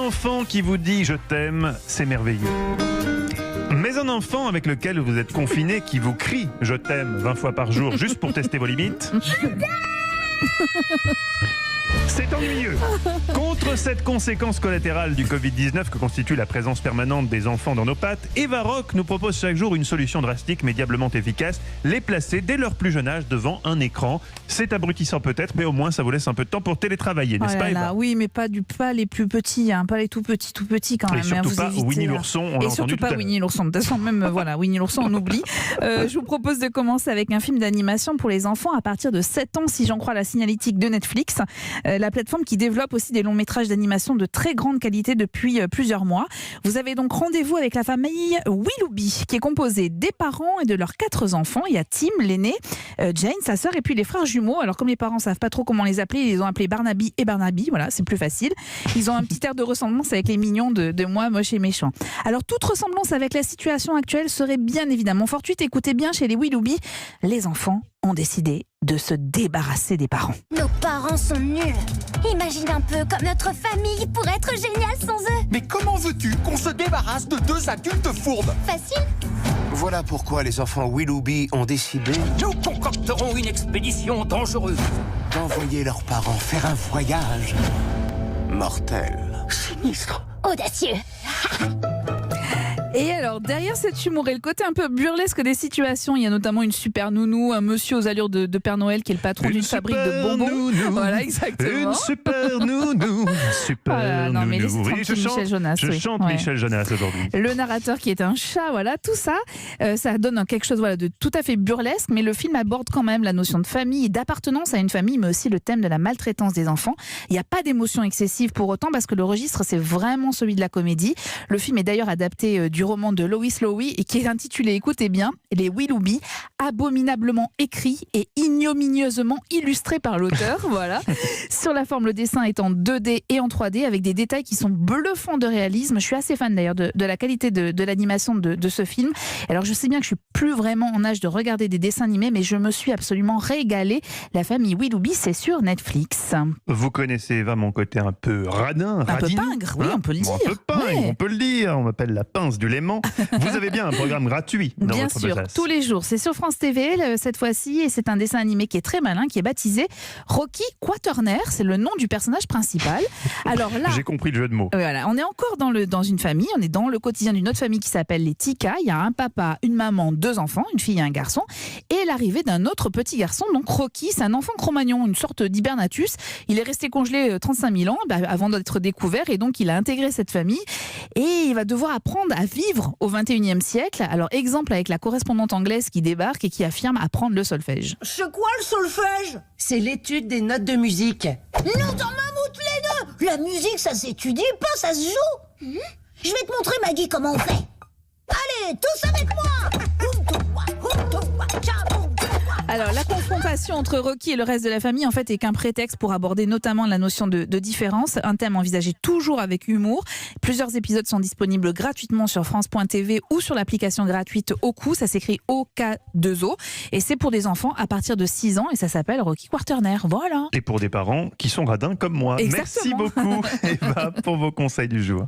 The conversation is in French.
enfant qui vous dit « je t'aime », c'est merveilleux. Mais un enfant avec lequel vous êtes confiné qui vous crie « je t'aime » 20 fois par jour juste pour tester vos limites, c'est ennuyeux. Contre cette conséquence collatérale du Covid-19 que constitue la présence permanente des enfants dans nos pattes, Eva Rock nous propose chaque jour une solution drastique mais diablement efficace, les placer dès leur plus jeune âge devant un écran. C'est abrutissant peut-être, mais au moins ça vous laisse un peu de temps pour télétravailler, n'est-ce pas Eva ? Oui, mais pas les plus petits, hein, pas les tout petits quand même. Et surtout pas Winnie l'ourson, on l'a entendu tout à l'heure. Et surtout pas Winnie l'ourson, de toute façon même Winnie l'ourson on oublie. Je vous propose de commencer avec un film d'animation pour les enfants à partir de 7 ans si j'en crois la signalétique de Netflix. La plateforme qui développe aussi des longs métrages d'animation de très grande qualité depuis plusieurs mois. Vous avez donc rendez-vous avec la famille Willoughby qui est composée des parents et de leurs 4 enfants. Il y a Tim, l'aîné, Jane, sa sœur et puis les frères jumeaux. Alors comme les parents savent pas trop comment les appeler, ils les ont appelés Barnaby et Barnaby. Voilà, c'est plus facile. Ils ont un petit air de ressemblance avec les mignons de moi, moche et méchant. Alors toute ressemblance avec la situation actuelle serait bien évidemment fortuite. Écoutez bien, chez les Willoughby, les enfants ont décidé de se débarrasser des parents. Nos parents sont nuls. Imagine un peu comme notre famille pourrait être géniale sans eux. Mais comment veux-tu qu'on se débarrasse de 2 adultes fourbes ? Facile. Voilà pourquoi les enfants Willoughby ont décidé Nous concocterons une expédition dangereuse. d'envoyer leurs parents faire un voyage mortel. Sinistre. Audacieux. Et alors, derrière cet humour et le côté un peu burlesque des situations, il y a notamment une super nounou, un monsieur aux allures de Père Noël qui est le patron d'une fabrique de bonbons. Nounou, voilà, exactement. Une super nounou, super non, mais nounou. laissez tranquille Michel Jonas. Je chante Ouais. Michel Jonas aujourd'hui. Le narrateur qui est un chat, voilà, tout ça, ça donne quelque chose de tout à fait burlesque, mais le film aborde quand même la notion de famille et d'appartenance à une famille, mais aussi le thème de la maltraitance des enfants. Il n'y a pas d'émotion excessive pour autant, parce que le registre, c'est vraiment celui de la comédie. Le film est d'ailleurs adapté du roman de Lois Lowey et qui est intitulé, écoutez bien, Les Willoughby, abominablement écrit et ignominieusement illustré par l'auteur. Voilà. Sur la forme, le dessin est en 2D et en 3D avec des détails qui sont bluffants de réalisme. Je suis assez fan d'ailleurs de la qualité de l'animation de ce film. Alors je sais bien que je suis plus vraiment en âge de regarder des dessins animés, mais je me suis absolument régalée. La famille Willoughby, c'est sur Netflix. Vous connaissez Eva, mon côté un peu radin, Un peu radini, pingre, oui, on peut le dire. Un peu pingre, Ouais. on peut le dire. On m'appelle la pince du Léman. Vous avez bien un programme gratuit dans Bien votre sûr, besace. tous les jours. C'est sur France TV cette fois-ci et c'est un dessin animé qui est très malin, qui est baptisé Rocky Quaternaire. C'est le nom du personnage principal. Alors là, J'ai compris le jeu de mots. voilà, on est encore dans une famille, on est dans le quotidien d'une autre famille qui s'appelle les Tika. Il y a un papa, une maman, 2 enfants, une fille et un garçon. Et l'arrivée d'un autre petit garçon, donc Rocky, c'est un enfant Cro-Magnon, une sorte d'hibernatus. Il est resté congelé 35 000 ans avant d'être découvert et donc il a intégré cette famille et il va devoir apprendre à vivre au 21e siècle. Alors exemple avec la correspondante anglaise qui débarque et qui affirme apprendre le solfège. C'est quoi le solfège? C'est l'étude des notes de musique. Nous en mammouth les deux. La musique, ça s'étudie pas, ça se joue. Je vais te montrer, Maggie, comment on fait. Allez, tous avec moi. Alors la confrontation entre Rocky et le reste de la famille en fait est qu'un prétexte pour aborder notamment la notion de différence, un thème envisagé toujours avec humour. Plusieurs épisodes sont disponibles gratuitement sur France.tv ou sur l'application gratuite Oku, ça s'écrit OK2O et c'est pour des enfants à partir de 6 ans et ça s'appelle Rocky Quaternaire. Voilà. Et pour des parents qui sont radins comme moi. Exactement. Merci beaucoup Eva pour vos conseils du jour.